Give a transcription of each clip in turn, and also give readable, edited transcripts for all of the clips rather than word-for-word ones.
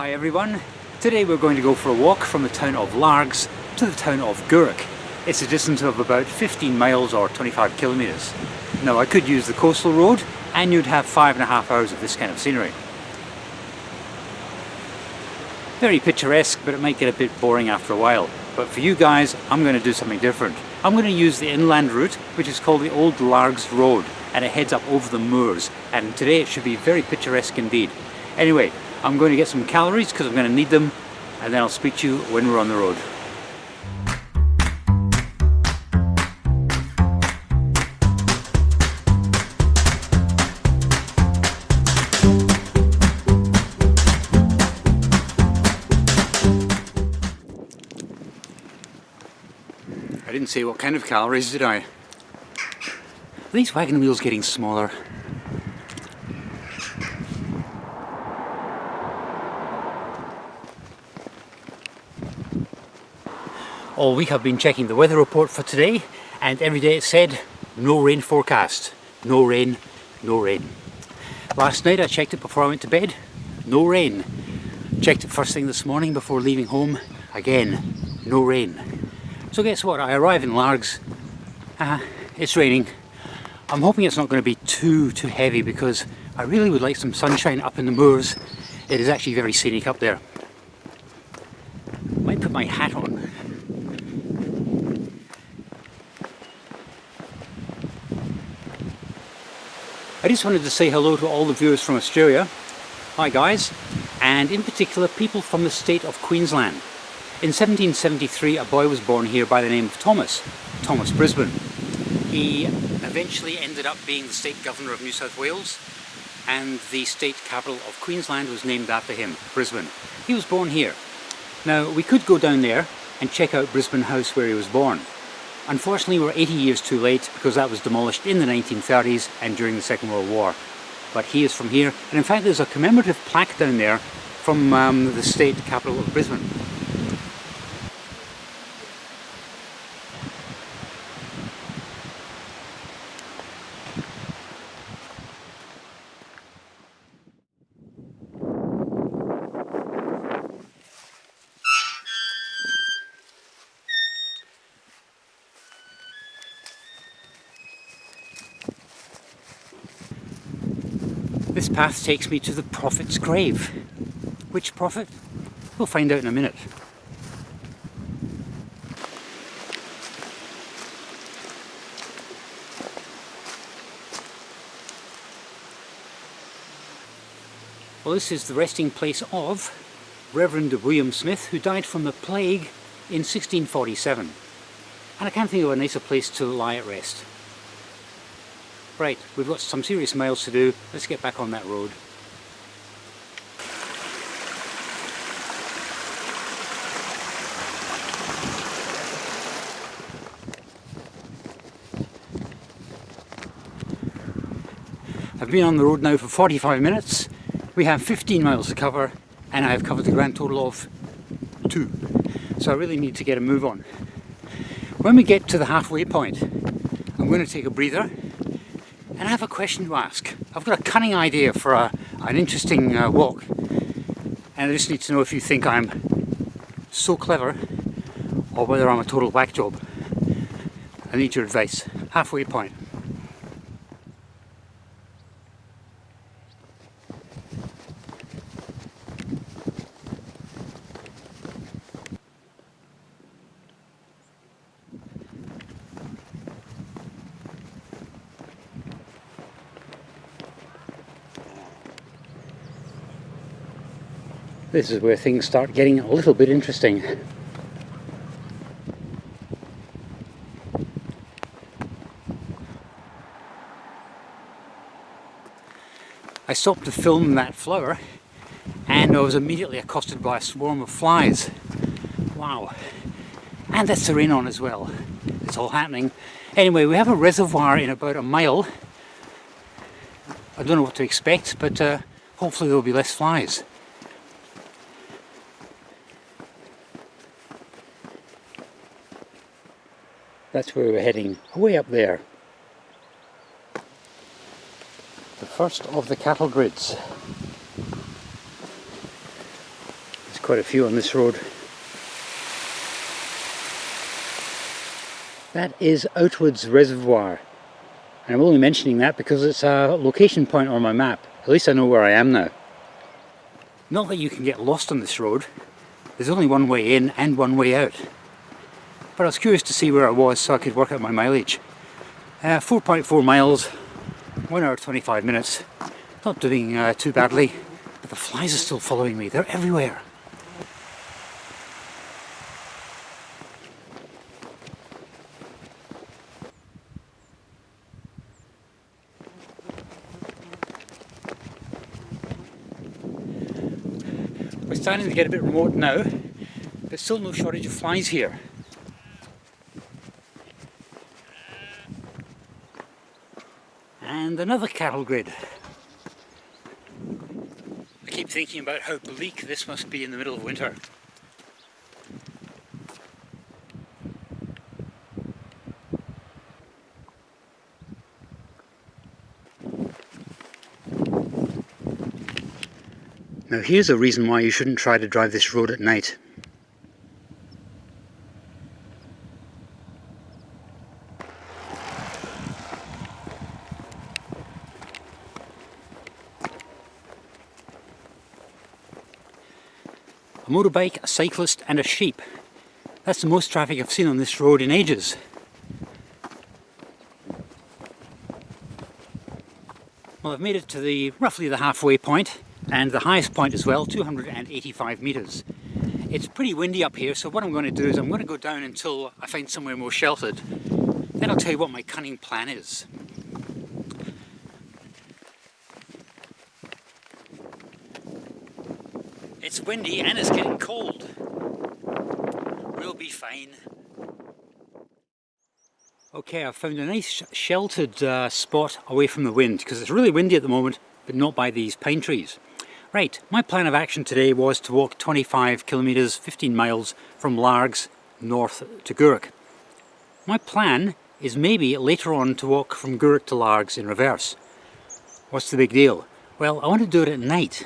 Hi everyone, today we're going to go for a walk from the town of Largs to the town of Gourock. It's a distance of about 15 miles or 25 kilometres. Now I could use the coastal road and you'd have 5.5 hours of this kind of scenery. Very picturesque, but it might get a bit boring after a while. But for you guys, I'm going to do something different. I'm going to use the inland route, which is called the Old Largs Road, and it heads up over the moors. And today it should be very picturesque indeed. Anyway, I'm going to get some calories because I'm going to need them, and then I'll speak to you when we're on the road. I didn't say what kind of calories, did I? Are these wagon wheels getting smaller? All week I've been checking the weather report for today, and every day it said no rain forecast. No rain, no rain. Last night I checked it before I went to bed. No rain. Checked it first thing this morning before leaving home. Again, no rain. So guess what? I arrive in Largs. It's raining. I'm hoping it's not going to be too heavy because I really would like some sunshine up in the moors. It is actually very scenic up there. Might put my hat on. I just wanted to say hello to all the viewers from Australia. Hi guys, and in particular people from the state of Queensland. In 1773 a boy was born here by the name of Thomas Brisbane. He eventually ended up being the state governor of New South Wales, and the state capital of Queensland was named after him, Brisbane. He was born here. Now we could go down there and check out Brisbane House where he was born. Unfortunately we're 80 years too late because that was demolished in the 1930s and during the Second World War. But he is from here, and in fact there's a commemorative plaque down there from the state capital of Brisbane. This path takes me to the prophet's grave. Which prophet? We'll find out in a minute. Well, this is the resting place of Reverend William Smith, who died from the plague in 1647. And I can't think of a nicer place to lie at rest. Right, we've got some serious miles to do. Let's get back on that road. I've been on the road now for 45 minutes. We have 15 miles to cover, and I have covered the grand total of 2. So I really need to get a move on. When we get to the halfway point, I'm going to take a breather. And I have a question to ask. I've got a cunning idea for an interesting walk, and I just need to know if you think I'm so clever or whether I'm a total whack job. I need your advice. Halfway point. This is where things start getting a little bit interesting. I stopped to film that flower and I was immediately accosted by a swarm of flies. Wow. And that's the rain on as well. It's all happening. Anyway, we have a reservoir in about a mile. I don't know what to expect, but hopefully there'll be less flies. That's where we're heading, way up there. The first of the cattle grids. quite a few on this road. That is Outwoods Reservoir. And I'm only mentioning that because it's a location point on my map. At least I know where I am now. Not that you can get lost on this road. There's only one way in and one way out. But I was curious to see where I was so I could work out my mileage. 4.4 miles, 1 hour 25 minutes. Not doing too badly, but the flies are still following me. They're everywhere. We're starting to get a bit remote now, but still no shortage of flies here. And another cattle grid. I keep thinking about how bleak this must be in the middle of winter. Now here's a reason why you shouldn't try to drive this road at night. A motorbike, a cyclist and a sheep. That's the most traffic I've seen on this road in ages. Well, I've made it to roughly the halfway point. And the highest point as well, 285 meters. It's pretty windy up here, so what I'm going to do is I'm going to go down until I find somewhere more sheltered. Then I'll tell you what my cunning plan is. It's windy and it's getting cold. We'll be fine. Okay, I've found a nice sheltered spot away from the wind, because it's really windy at the moment, but not by these pine trees. Right, my plan of action today was to walk 25 kilometers, 15 miles from Largs north to Gourock. My plan is maybe later on to walk from Gourock to Largs in reverse. What's the big deal? Well, I want to do it at night.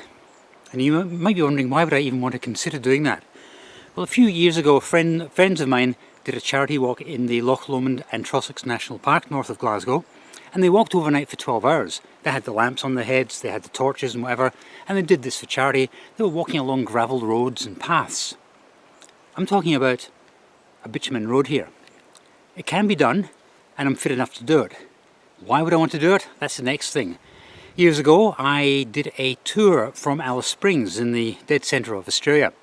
And you might be wondering, why would I even want to consider doing that? Well, a few years ago, friends of mine did a charity walk in the Loch Lomond and Trossachs National Park north of Glasgow. And they walked overnight for 12 hours. They had the lamps on their heads, they had the torches and whatever, and they did this for charity. They were walking along gravelled roads and paths. I'm talking about a bitumen road here. It can be done, and I'm fit enough to do it. Why would I want to do it? That's the next thing. Years ago, I did a tour from Alice Springs in the dead centre of Australia.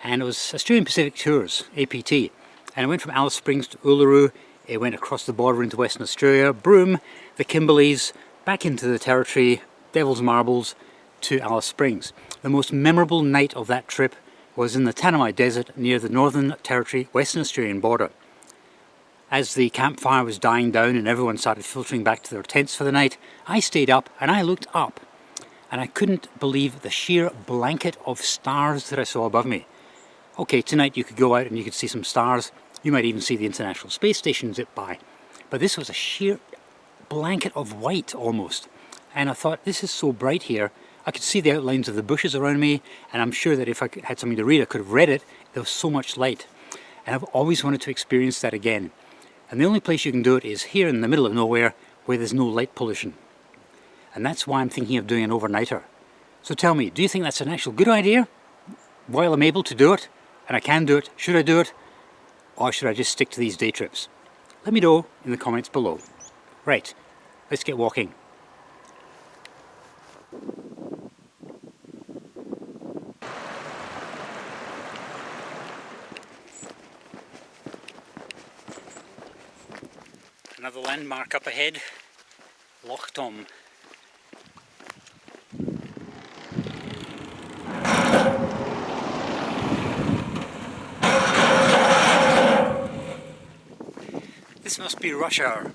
And it was Australian Pacific Tours, APT. And I went from Alice Springs to Uluru. It went across the border into Western Australia, Broome, the Kimberleys, back into the Territory, Devil's Marbles, to Alice Springs. The most memorable night of that trip was in the Tanami Desert near the Northern Territory, Western Australian border. As the campfire was dying down and everyone started filtering back to their tents for the night, I stayed up and I looked up and I couldn't believe the sheer blanket of stars that I saw above me. Okay, tonight you could go out and you could see some stars. You might even see the International Space Station zip by. But this was a sheer blanket of white almost. And I thought, this is so bright here. I could see the outlines of the bushes around me, and I'm sure that if I had something to read, I could have read it. There was so much light. And I've always wanted to experience that again. And the only place you can do it is here in the middle of nowhere where there's no light pollution. And that's why I'm thinking of doing an overnighter. So tell me, do you think that's an actual good idea? While I'm able to do it, and I can do it, should I do it? Or should I just stick to these day trips? Let me know in the comments below. Right, let's get walking. Another landmark up ahead, Loch Tom. This must be rush hour.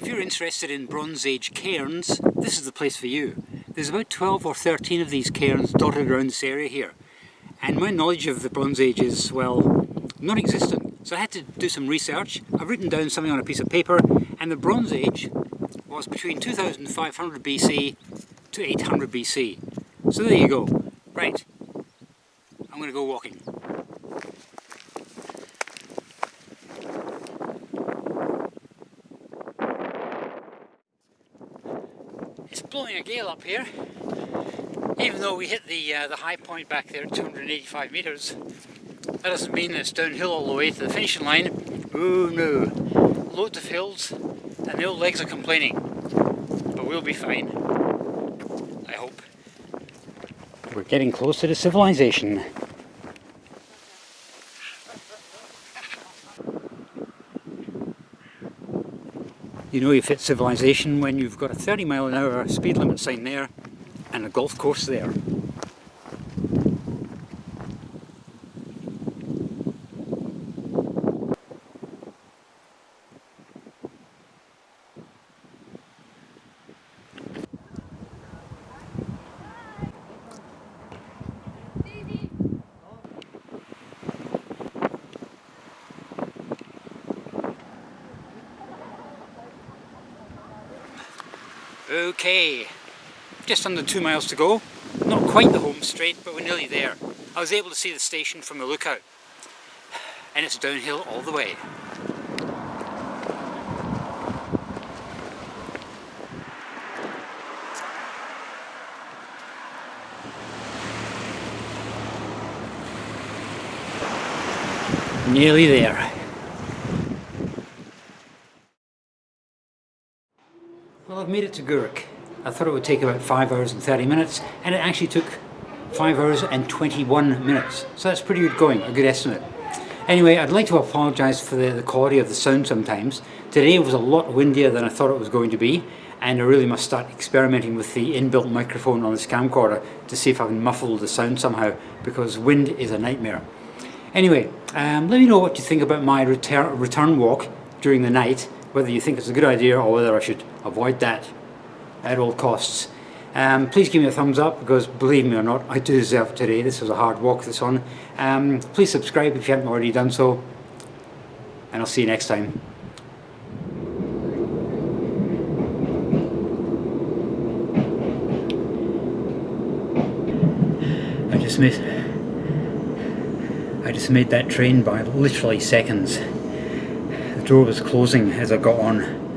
you're interested in Bronze Age cairns, this is the place for you. There's about 12 or 13 of these cairns dotted around this area here. And my knowledge of the Bronze Age is, well, non-existent. So I had to do some research. I've written down something on a piece of paper, and the Bronze Age was between 2500 BC to 800 BC. So there you go. Right, I'm going to go walking. It's blowing a gale up here. Even though we hit the high point back there at 285 metres, that doesn't mean that it's downhill all the way to the finishing line. Oh no, loads of hills and the old legs are complaining, but we'll be fine, I hope. We're getting closer to civilization. You know you've hit civilization when you've got a 30-mile-an-hour speed limit sign there and a golf course there. Okay, just under 2 miles to go. Not quite the home straight, but we're nearly there. I was able to see the station from the lookout, and it's downhill all the way. Nearly there. Well, I've made it to Gourock. I thought it would take about 5 hours and 30 minutes, and it actually took 5 hours and 21 minutes. So that's pretty good going, a good estimate. Anyway, I'd like to apologise for the quality of the sound sometimes. Today was a lot windier than I thought it was going to be, and I really must start experimenting with the inbuilt microphone on this camcorder to see if I can muffle the sound somehow, because wind is a nightmare. Anyway, let me know what you think about my return walk during the night, whether you think it's a good idea or whether I should avoid that at all costs. Please give me a thumbs up, because believe me or not, I do deserve it today. This was a hard walk, this one. Please subscribe if you haven't already done so, and I'll see you next time. I just made that train by literally seconds. The door was closing as I got on.